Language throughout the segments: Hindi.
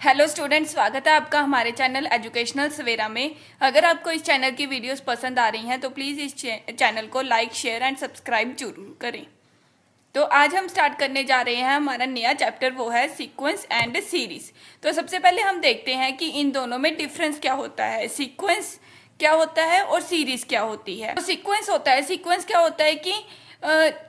हेलो स्टूडेंट्स, स्वागत है आपका हमारे चैनल एजुकेशनल सवेरा में। अगर आपको इस चैनल की वीडियोस पसंद आ रही हैं तो प्लीज़ इस चैनल को लाइक, शेयर एंड सब्सक्राइब जरूर करें। तो आज हम स्टार्ट करने जा रहे हैं हमारा नया चैप्टर, वो है सीक्वेंस एंड सीरीज। तो सबसे पहले हम देखते हैं कि इन दोनों में डिफरेंस क्या होता है, सीक्वेंस क्या होता है और सीरीज क्या होती है। तो सीक्वेंस क्या होता है कि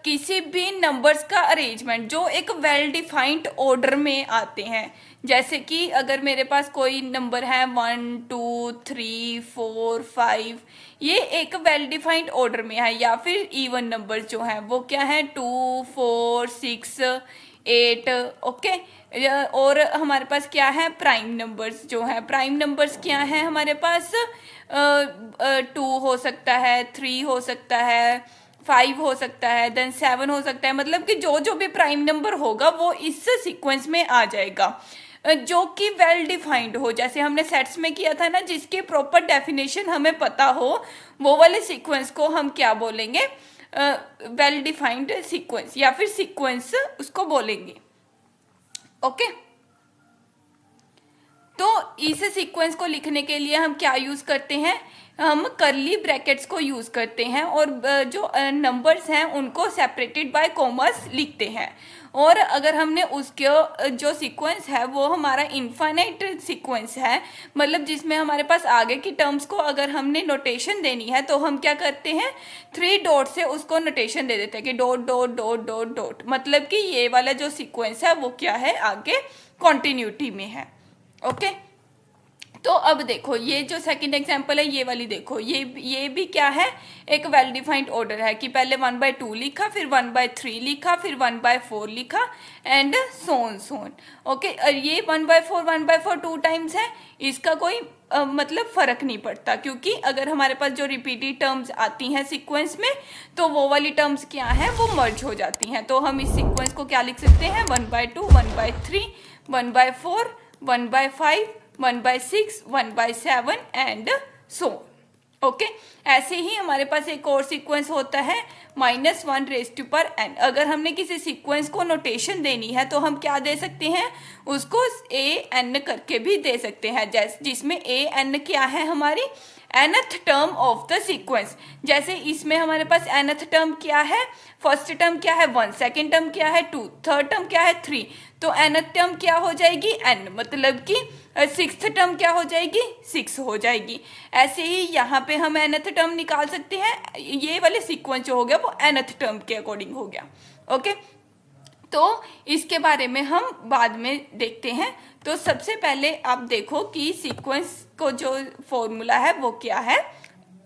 किसी भी नंबर्स का अरेंजमेंट जो एक वेल डिफाइंड ऑर्डर में आते हैं। जैसे कि अगर मेरे पास कोई नंबर है 1 2 3 4 5, ये एक वेल डिफाइंड ऑर्डर में है। या फिर इवन नंबर्स जो हैं वो क्या है 2 4 6 8, ओके। और हमारे पास क्या है प्राइम नंबर्स जो है, प्राइम नंबर्स क्या है हमारे पास 2 हो सकता है, 3 हो सकता है, 5 हो सकता है, देन 7 हो सकता है। मतलब कि जो जो भी प्राइम नंबर होगा वो इस सीक्वेंस में आ जाएगा जो कि वेल डिफाइंड हो। जैसे हमने सेट्स में किया था ना, जिसके प्रॉपर डेफिनेशन हमें पता हो, वो वाले सीक्वेंस को हम क्या बोलेंगे, वेल डिफाइंड सीक्वेंस या फिर सीक्वेंस उसको बोलेंगे, ओके। तो इस सीक्वेंस को लिखने के लिए हम क्या यूज करते हैं, हम करली ब्रैकेट्स को यूज करते हैं और जो नंबर्स हैं उनको सेपरेटेड बाय कॉमर्स लिखते हैं। और अगर हमने उसके जो सीक्वेंस है वो हमारा इनफाइनाइट सीक्वेंस है, मतलब जिसमें हमारे पास आगे की टर्म्स को अगर हमने नोटेशन देनी है तो हम क्या करते हैं, 3 डॉट से उसको नोटेशन दे देते हैं कि dot dot dot dot dot. मतलब कि ये वाला जो सीक्वेंस है वो क्या है, आगे कॉन्टिन्यूटी में है, ओके। तो अब देखो ये जो सेकंड एग्जांपल है, ये वाली देखो, ये भी क्या है, एक वेल डिफाइंड ऑर्डर है कि पहले 1/2 लिखा, फिर 1/3 लिखा, फिर 1/4 लिखा एंड सोन, ओके। और ये 1/4 1/4 2 टाइम्स है, इसका कोई मतलब फर्क नहीं पड़ता, क्योंकि अगर हमारे पास जो रिपीटेड टर्म्स आती हैं सीक्वेंस में तो वो वाली टर्म्स क्या है, वो मर्ज हो जाती हैं। तो हम इस सीक्वेंस को क्या लिख सकते हैं, 1/2 1/3 1/4 1/5 1/6 1/7 एंड सो, ओके। ऐसे ही हमारे पास एक और सीक्वेंस होता है -1⁻n। अगर हमने किसी सीक्वेंस को नोटेशन देनी है तो हम क्या दे सकते हैं, उसको an करके भी दे सकते हैं, जिसमें an क्या है, हमारी nth term of the sequence. जैसे इसमें हमारे पास nth टर्म क्या है, फर्स्ट टर्म क्या है 1, सेकेंड टर्म क्या है 2, थर्ड टर्म क्या है 3, तो nth टर्म क्या हो जाएगी n, मतलब कि सिक्स्थ टर्म क्या हो जाएगी 6 हो जाएगी। ऐसे ही यहाँ पे हम nth टर्म निकाल सकते हैं, ये वाले सीक्वेंस जो हो गया वो nth टर्म के अकॉर्डिंग हो गया, ओके। तो इसके बारे में हम बाद में देखते हैं। तो सबसे पहले आप देखो कि सीक्वेंस को जो फॉर्मूला है वो क्या है,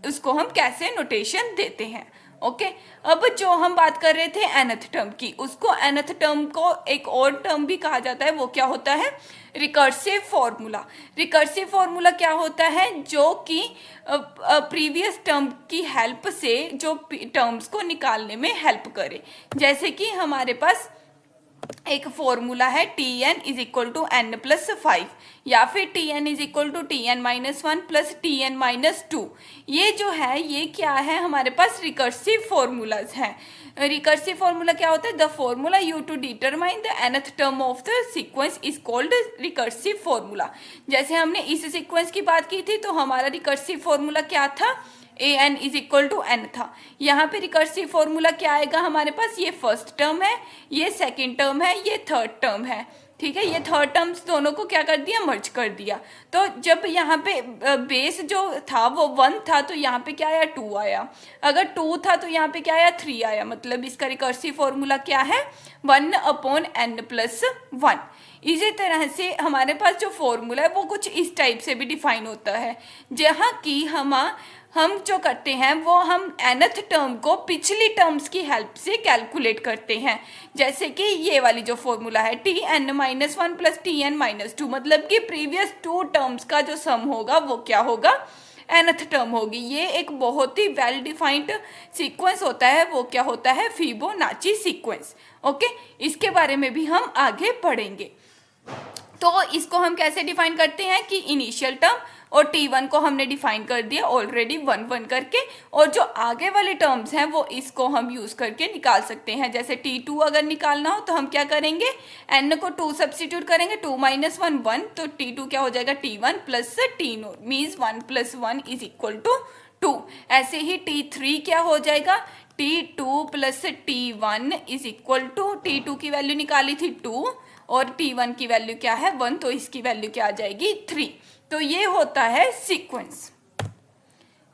उसको हम कैसे नोटेशन देते हैं, ओके। अब जो हम बात कर रहे थे nth टर्म की, उसको nth टर्म को एक और टर्म भी कहा जाता है, वो क्या होता है, रिकर्सिव फॉर्मूला। रिकर्सिव फॉर्मूला क्या होता है, जो कि प्रीवियस टर्म की हेल्प से जो टर्म्स को निकालने में हेल्प करे। जैसे कि हमारे पास एक फॉर्मूला है Tn is equal to n plus 5, या फिर Tn is equal to Tn-1 plus Tn-2। ये जो है ये क्या है, हमारे पास रिकर्सिव फॉर्मूलाज हैं। रिकर्सिव फॉर्मूला क्या होता है, the formula you to determine the nth term of the sequence is called recursive formula. जैसे हमने इस सीक्वेंस की बात की थी तो हमारा रिकर्सिव फॉर्मूला क्या था, an is equal to n था। यहाँ पे रिकर्सिव फॉर्मूला क्या आएगा हमारे पास, ये फर्स्ट टर्म है, ये सेकंड टर्म है, ये थर्ड टर्म है, ठीक है। ये थर्ड टर्म्स दोनों को क्या कर दिया, मर्ज कर दिया। तो जब यहाँ पे बेस जो था वो 1 था तो यहाँ पे क्या आया 2 आया, अगर 2 था तो यहाँ पे क्या आया 3 आया। मतलब इसका रिकर्सिव फॉर्मूला क्या है, 1/n प्लस 1। इसी तरह से हमारे पास जो फॉर्मूला है वो कुछ इस टाइप से भी डिफाइन होता है, जहाँ की हम जो करते हैं वो हम nth टर्म को पिछली टर्म्स की हेल्प से कैलकुलेट करते हैं। जैसे कि ये वाली जो फॉर्मूला है Tn-1 प्लस Tn-2, मतलब कि प्रीवियस 2 टर्म्स का जो सम होगा वो क्या होगा, nth टर्म होगी। ये एक बहुत ही वेल डिफाइंड सीक्वेंस होता है, वो क्या होता है, फिबोनाची सीक्वेंस, ओके। इसके बारे में भी हम आगे पढ़ेंगे। तो इसको हम कैसे डिफाइन करते हैं कि इनिशियल टर्म और T1 को हमने डिफाइन कर दिया ऑलरेडी 1 1 करके, और जो आगे वाले टर्म्स हैं वो इसको हम यूज करके निकाल सकते हैं। जैसे T2 अगर निकालना हो तो हम क्या करेंगे, n को 2 सब्सटीट्यूट करेंगे, 2 - 1 1, तो T2 क्या हो जाएगा, T1 plus T0 means 1 + 1 is equal to 2। ऐसे ही T3 क्या हो जाएगा, T2 plus T1 is equal to, T2 की वैल्यू निकाली थी 2 और T1 की वैल्यू क्या है 1, तो इसकी वैल्यू क्या आ जाएगी 3। तो ये होता है सीक्वेंस।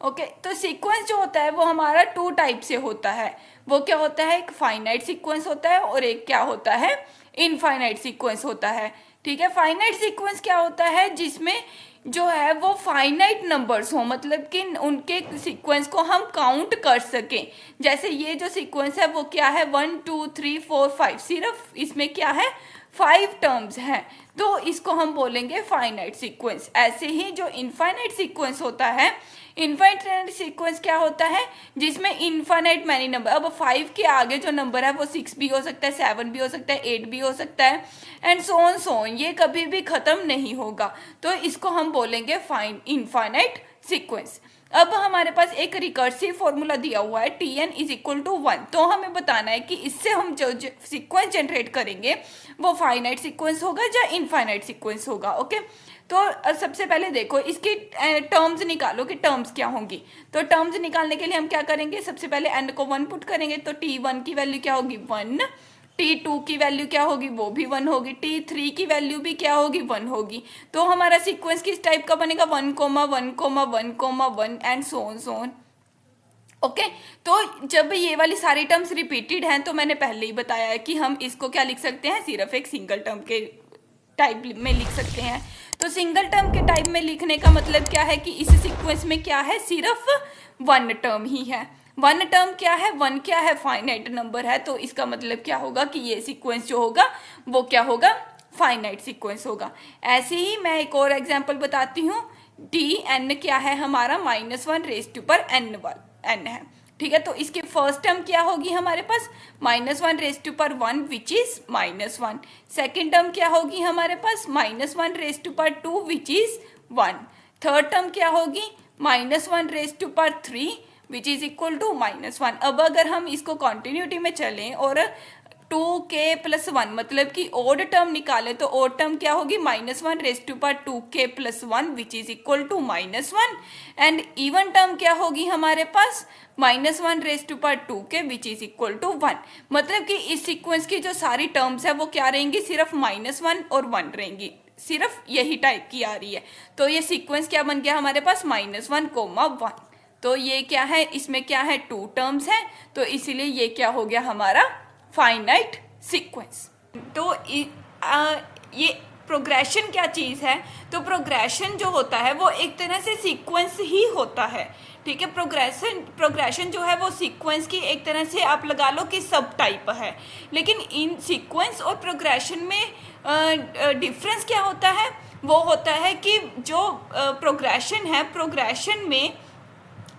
ओके, तो सीक्वेंस जो होता है वो हमारा 2 टाइप से होता है। वो क्या होता है, एक फाइनाइट सीक्वेंस होता है और एक क्या होता है, इनफाइनाइट सीक्वेंस होता है। ठीक है, फाइनाइट सीक्वेंस क्या होता है, जिसमें जो है वो फाइनाइट नंबर्स हो, मतलब कि उनके सीक्वेंस को हम काउंट कर सकें। जैसे ये जो सीक्वेंस है वो क्या है, 1 2 3 4 5, सिर्फ इसमें क्या है 5 टर्म्स हैं, तो इसको हम बोलेंगे फाइनाइट सीक्वेंस। ऐसे ही जो इनफाइनाइट सीक्वेंस होता है, इनफाइनाइट सीक्वेंस क्या होता है, जिसमें इनफाइनाइट मैनी नंबर, अब 5 के आगे जो नंबर है वो 6 भी हो सकता है, 7 भी हो सकता है, 8 भी हो सकता है, एंड सो ऑन, ये कभी भी खत्म नहीं होगा, तो इसको हम बोलेंगे इनफाइनाइट सीक्वेंस। अब हमारे पास एक रिकर्सिव फॉर्मूला दिया हुआ है Tn इज इक्वल टू 1, तो हमें बताना है कि इससे हम जो सीक्वेंस जनरेट करेंगे वो फाइनाइट सीक्वेंस होगा या इनफाइनाइट सीक्वेंस होगा। ओके, तो सबसे पहले देखो इसकी टर्म्स निकालो कि टर्म्स क्या होंगी। तो टर्म्स निकालने के लिए हम क्या करेंगे, सबसे पहले n को 1 पुट करेंगे, तो T1 की वैल्यू क्या होगी 1, T2 की वैल्यू क्या होगी, वो भी 1 होगी, T3 की वैल्यू भी क्या होगी 1 होगी। तो हमारा सीक्वेंस किस टाइप का बनेगा, 1, 1, 1, 1 एंड सो ऑन। ओके, तो जब ये वाली सारी टर्म्स रिपीटेड हैं तो मैंने पहले ही बताया है कि हम इसको क्या लिख सकते हैं, सिर्फ एक सिंगल टर्म के टाइप में लिख सकते हैं। तो सिंगल टर्म के टाइप में लिखने का मतलब क्या है कि इस सीक्वेंस में क्या है, सिर्फ 1 टर्म ही है। 1 टर्म क्या है, 1 क्या है, फाइनाइट नंबर है, तो इसका मतलब क्या होगा कि ये सीक्वेंस जो होगा वो क्या होगा, फाइनाइट सीक्वेंस होगा। ऐसे ही मैं एक और एग्जांपल बताती हूँ, Dn क्या है हमारा -1n है। ठीक है, तो इसकी फर्स्ट टर्म क्या होगी हमारे पास, -1 विच इज -1। सेकेंड टर्म क्या होगी हमारे पास, -1 विच इज 1। थर्ड टर्म क्या होगी, -1 विच इज इक्वल टू -1। अब अगर हम इसको कॉन्टिन्यूटी में चलें और 2k + 1 मतलब कि ओड टर्म निकाले, तो ओड टर्म क्या होगी, -1 + 1 which is equal to -1, and even term क्या होगी हमारे पास, -1 विच इज इक्वल टू 1। मतलब कि इस सीक्वेंस की जो सारी टर्म्स है वो क्या रहेंगी, सिर्फ -1 और 1 रहेंगी, सिर्फ यही टाइप की आ रही है। तो ये सीक्वेंस क्या बन गया हमारे पास, -1, 1। तो ये क्या है, इसमें क्या है 2 टर्म्स हैं, तो इसीलिए ये क्या हो गया हमारा फाइनाइट सीक्वेंस। तो ये प्रोग्रेशन क्या चीज़ है, तो प्रोग्रेशन जो होता है वो एक तरह से सीक्वेंस ही होता है। ठीक है, प्रोग्रेशन जो है वो सीक्वेंस की एक तरह से आप लगा लो कि सब टाइप है। लेकिन इन सीक्वेंस और प्रोग्रेशन में डिफरेंस क्या होता है, वो होता है कि जो प्रोग्रेशन है, प्रोग्रेशन में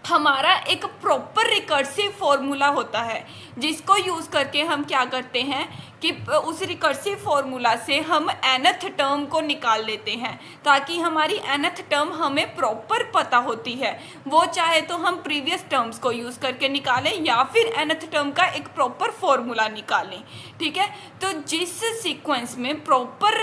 हमारा एक प्रॉपर रिकर्सिव फॉर्मूला होता है, जिसको यूज़ करके हम क्या करते हैं कि उस रिकर्सिव फॉर्मूला से हम nth टर्म को निकाल लेते हैं, ताकि हमारी nth टर्म हमें प्रॉपर पता होती है। वो चाहे तो हम प्रीवियस टर्म्स को यूज़ करके निकालें या फिर nth टर्म का एक प्रॉपर फॉर्मूला निकालें। ठीक है, तो जिस सीक्वेंस में प्रॉपर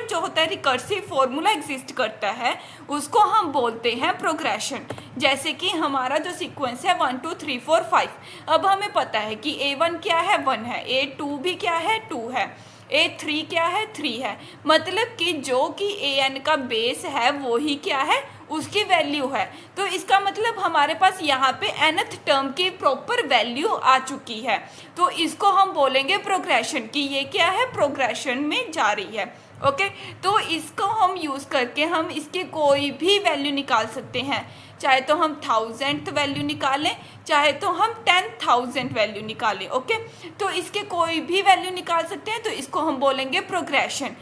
जो होता है रिकर्सिव फॉर्मूला एग्जिस्ट करता है, उसको हम बोलते हैं प्रोग्रेशन। जैसे कि हमारा जो सीक्वेंस है 1 2 3 4 5, अब हमें पता है कि A1 क्या है 1 है, A2 भी क्या है 2 है, A3 क्या है 3 है। मतलब कि जो कि AN का बेस है वो ही क्या है, उसकी वैल्यू है। तो इसका मतलब हमारे पास यहाँ पे nth टर्म की प्रॉपर वैल्यू आ चुकी है, तो इसको हम बोलेंगे प्रोग्रेशन, कि ये क्या है, प्रोग्रेशन में जा रही है। ओके, तो इसको हम यूज़ करके हम इसकी कोई भी वैल्यू निकाल सकते हैं, चाहे तो हम 1000th वैल्यू निकालें, चाहे तो हम 10,000 वैल्यू निकालें। ओके, तो इसके कोई भी वैल्यू निकाल सकते हैं, तो इसको हम बोलेंगे प्रोग्रेशन।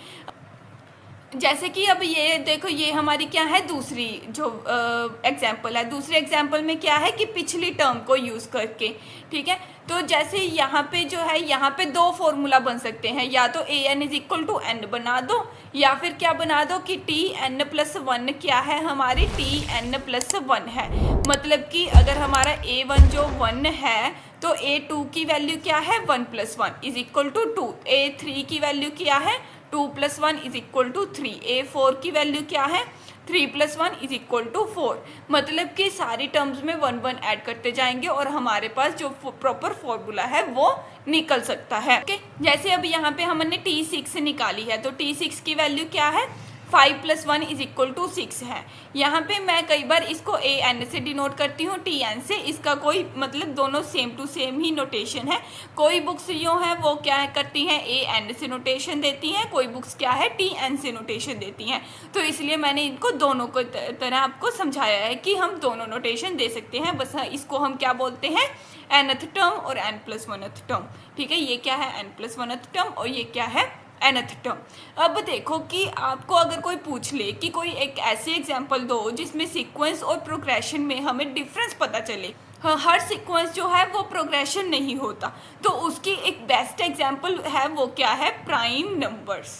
जैसे कि अब ये देखो, ये हमारी क्या है, दूसरी जो एग्जाम्पल है। दूसरे एग्जाम्पल में क्या है कि पिछली टर्म को यूज़ करके, ठीक है। तो जैसे यहाँ पे जो है, यहाँ पे दो फॉर्मूला बन सकते हैं, या तो a n is equal to n बना दो, या फिर क्या बना दो कि टी एन प्लस वन क्या है, हमारी टी एन प्लस वन है। मतलब कि अगर हमारा ए वन जो वन है, तो ए टू की वैल्यू क्या है, one plus one is equal to two. A three की वैल्यू क्या है, two plus one is equal to three. A four की वैल्यू क्या है, three plus one is equal to four. मतलब कि सारी टर्म्स में वन वन ऐड करते जाएंगे और हमारे पास जो प्रॉपर फॉर्मूला है वो निकल सकता है। ओके, जैसे अब यहाँ पे हमने टी सिक्स निकाली है, तो टी सिक्स की वैल्यू क्या है, five plus one is equal to six है। यहाँ पे मैं कई बार इसको ए एन से डिनोट करती हूँ, टी एन से। इसका कोई मतलब दोनों सेम टू सेम ही नोटेशन है। कोई बुक्स जो है वो क्या करती हैं, ए एन से नोटेशन देती हैं, कोई बुक्स क्या है, टी एन से नोटेशन देती हैं। तो इसलिए मैंने इनको दोनों को तरह आपको समझाया है कि हम दोनों नोटेशन दे सकते हैं। बस इसको हम क्या बोलते हैं, एनथ टर्म और एन प्लस वनथ टर्म। ठीक है, ये क्या है, एन प्लस वनथ टर्म, और ये क्या है, nth टर्म। अब देखो कि आपको अगर कोई पूछ ले कि कोई एक ऐसी एग्जांपल दो जिसमें सीक्वेंस और प्रोग्रेशन में हमें डिफरेंस पता चले। हाँ, हर सीक्वेंस जो है वो प्रोग्रेशन नहीं होता, तो उसकी एक बेस्ट एग्जांपल है, वो क्या है, प्राइम नंबर्स।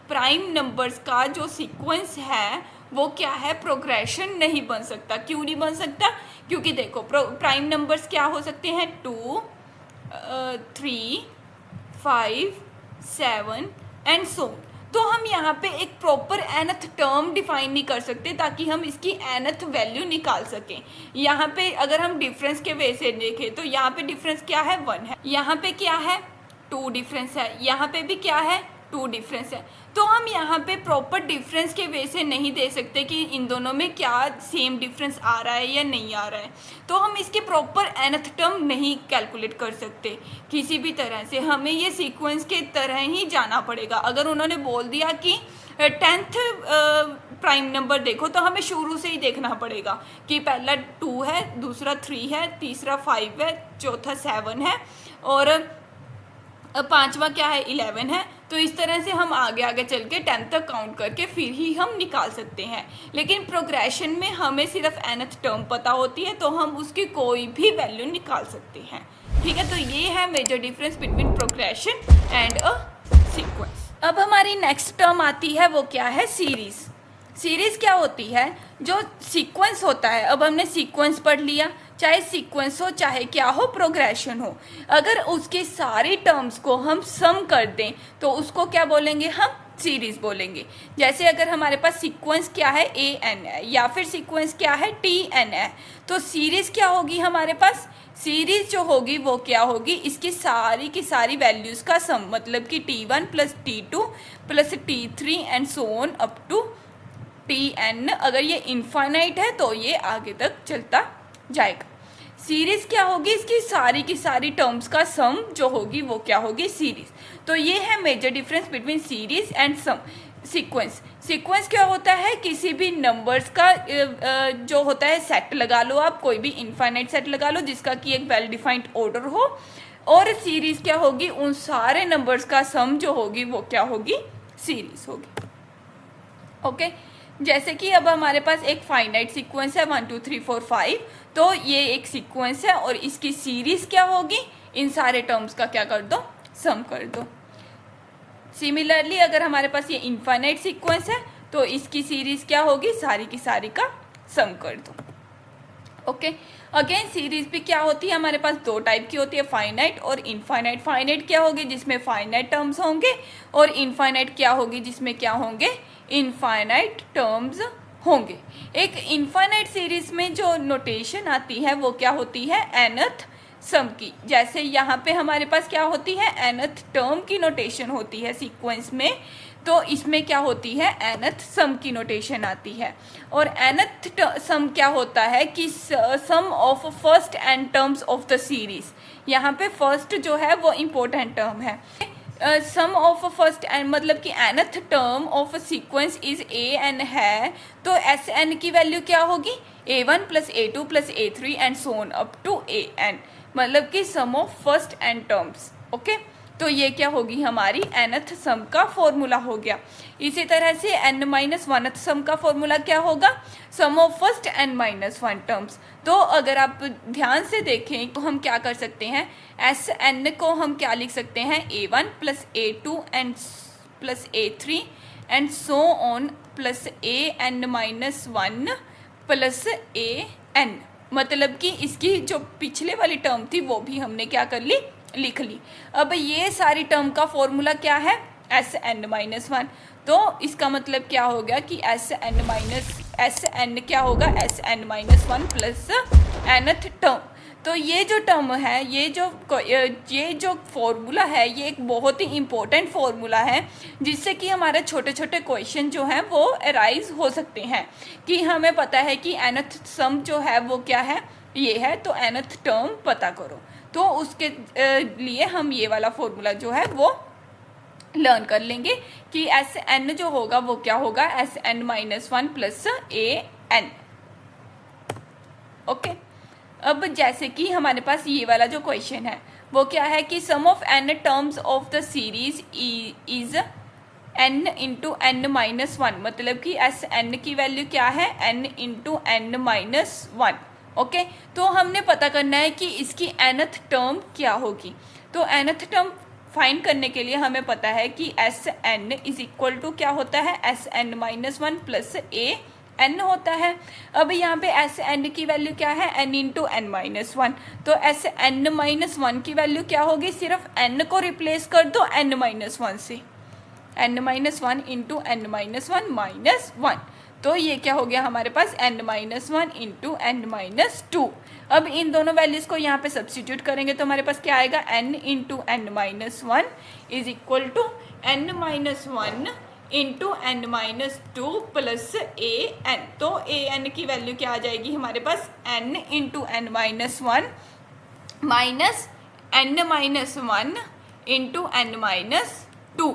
प्राइम नंबर्स का जो सीक्वेंस है वो क्या है, प्रोग्रेशन नहीं बन सकता। क्यों नहीं बन सकता, क्योंकि देखो प्राइम नंबर्स क्या हो सकते हैं, 2, 3, 5, 7 एंड सो। तो हम यहाँ पे एक प्रॉपर एनथ टर्म डिफाइन नहीं कर सकते ताकि हम इसकी एनथ वैल्यू निकाल सकें। यहाँ पे अगर हम डिफरेंस के वे से देखें तो यहाँ पे डिफरेंस क्या है, 1 है। यहाँ पे क्या है, 2 डिफरेंस है। यहाँ पे भी क्या है, 2 डिफरेंस है। तो हम यहाँ पे प्रॉपर डिफरेंस के वे से नहीं दे सकते कि इन दोनों में क्या सेम डिफरेंस आ रहा है या नहीं आ रहा है। तो हम इसके प्रॉपर एनथ टर्म नहीं कैलकुलेट कर सकते किसी भी तरह से। हमें ये सीक्वेंस के तरह ही जाना पड़ेगा। अगर उन्होंने बोल दिया कि 10th प्राइम नंबर देखो, तो हमें शुरू से ही देखना पड़ेगा कि पहला 2 है, दूसरा 3 है, तीसरा 5 है, चौथा 7 है, और पांचवा क्या है, 11 है। तो इस तरह से हम आगे आगे चल के 10 तक काउंट करके फिर ही हम निकाल सकते हैं। लेकिन प्रोग्रेशन में हमें सिर्फ nth टर्म पता होती है, तो हम उसकी कोई भी वैल्यू निकाल सकते हैं। ठीक है, तो ये है major difference between progression and a sequence. अब हमारी नेक्स्ट टर्म आती है, वो क्या है, सीरीज। सीरीज क्या होती है, जो सीक्वेंस होता है। अब हमने सीक्वेंस पढ़ लिया, चाहे सीक्वेंस हो चाहे क्या हो, प्रोग्रेशन हो, अगर उसके सारी टर्म्स को हम सम कर दें तो उसको क्या बोलेंगे, हम सीरीज बोलेंगे। जैसे अगर हमारे पास सीक्वेंस क्या है, ए एन है, या फिर सीक्वेंस क्या है, टी एन है, तो सीरीज क्या होगी हमारे पास, सीरीज जो होगी वो क्या होगी, इसकी सारी की सारी वैल्यूज का सम। मतलब कि T1 plus T2 plus T3 and so on up to Tn। अगर ये इनफाइनाइट है तो ये आगे तक चलता जाएगा। सीरीज क्या होगी, इसकी सारी की सारी टर्म्स का सम जो होगी वो क्या होगी, सीरीज। तो ये है major difference between series and sum. Sequence, sequence क्या होता है, किसी भी नंबर्स का जो होता है सेट लगा लो आप, कोई भी इनफाइनाइट सेट लगा लो जिसका कि एक वेल डिफाइंड ऑर्डर हो। और सीरीज क्या होगी, उन सारे नंबर्स का सम जो होगी वो क्या होगी, सीरीज होगी। ओके, जैसे कि अब हमारे पास एक फाइनाइट सीक्वेंस है 1 2 3 4 5, तो ये एक सीक्वेंस है और इसकी सीरीज क्या होगी, इन सारे टर्म्स का क्या कर दो, सम कर दो। सिमिलरली अगर हमारे पास ये इनफाइनाइट सीक्वेंस है तो इसकी सीरीज क्या होगी, सारी की सारी का सम कर दो। ओके, अगेन सीरीज भी क्या होती है, हमारे पास 2 टाइप की होती है, फाइनाइट और इनफाइनाइट। फाइनाइट क्या होगी, जिसमें फाइनाइट टर्म्स होंगे, और इनफाइनाइट क्या होगी, जिसमें क्या होंगे, इनफाइनाइट टर्म्स होंगे। एक इनफाइनाइट सीरीज में जो नोटेशन आती है वो क्या होती है, nth सम की। जैसे यहाँ पे हमारे पास क्या होती है, nth टर्म की नोटेशन होती है सीक्वेंस में, तो इसमें क्या होती है, nth सम की नोटेशन आती है। और nth सम क्या होता है कि sum of first n terms of the series. यहाँ पे फर्स्ट जो है वो इम्पोर्टेंट टर्म है। सम ऑफ फर्स्ट एन मतलब कि nth term of sequence is an है, तो Sn की वैल्यू क्या होगी, A1 plus A2 plus A3 and so on up to An। मतलब कि sum of first n terms. Okay, तो ये क्या होगी हमारी nth सम का फॉर्मूला हो गया। इसी तरह से n-1th सम का फॉर्मूला क्या होगा, सम ऑफ फर्स्ट n-1 टर्म्स। तो अगर आप ध्यान से देखें तो हम क्या कर सकते हैं, Sn को हम क्या लिख सकते हैं, a1 plus a2 and plus a3 and so on plus an-1 plus an। मतलब कि इसकी जो पिछले वाली टर्म थी वो भी हमने क्या कर ली, लिख ली। अब ये सारी टर्म का फॉर्मूला क्या है, Sn-1। तो इसका मतलब क्या हो गया कि Sn क्या होगा, Sn-1 प्लस nth टर्म। तो ये जो टर्म है, ये जो फॉर्मूला है, ये एक बहुत ही इम्पोर्टेंट फॉर्मूला है जिससे कि हमारे छोटे छोटे क्वेश्चन जो हैं वो अराइज हो सकते हैं कि हमें पता है कि nth सम जो है वो क्या है, ये है, तो nth टर्म पता करो। तो उसके लिए हम ये वाला फॉर्मूला जो है वो लर्न कर लेंगे कि Sn जो होगा वो क्या होगा, Sn-1 प्लस an। ओके, अब जैसे कि हमारे पास ये वाला जो क्वेश्चन है वो क्या है कि sum of n terms of the series is n into n-1। मतलब कि Sn की वैल्यू क्या है, n इंटू n-1। ओके, तो हमने पता करना है कि इसकी nth टर्म क्या होगी। तो nth टर्म फाइंड करने के लिए हमें पता है कि Sn इज इक्वल टू क्या होता है, Sn-1 प्लस an होता है। अब यहाँ पे Sn की वैल्यू क्या है, n इंटू n-1। तो Sn-1 की वैल्यू क्या होगी, सिर्फ n को रिप्लेस कर दो n-1 से, n-1 इंटू n-1 माइनस 1। तो ये क्या हो गया हमारे पास, n-1 इंटू n-2। अब इन दोनों वैल्यूज़ को यहाँ पे सब्स्टिट्यूट करेंगे तो हमारे पास क्या आएगा, n into n-1 is equal to n-1 into n-2 plus an। तो an की वैल्यू क्या आ जाएगी हमारे पास, n into n-1 minus n-1 into n-2।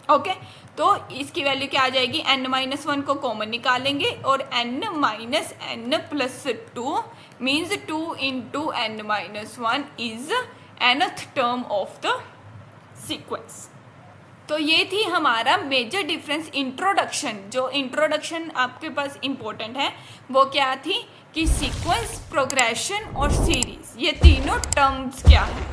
Okay, तो इसकी वैल्यू क्या आ जाएगी, n-1 को कॉमन निकालेंगे और n minus n plus 2 means 2 into n-1 is nth term of the sequence. तो ये थी हमारा मेजर डिफरेंस इंट्रोडक्शन। जो इंट्रोडक्शन आपके पास इम्पोर्टेंट है वो क्या थी कि सीक्वेंस, प्रोग्रेशन और सीरीज, ये तीनों टर्म्स क्या है,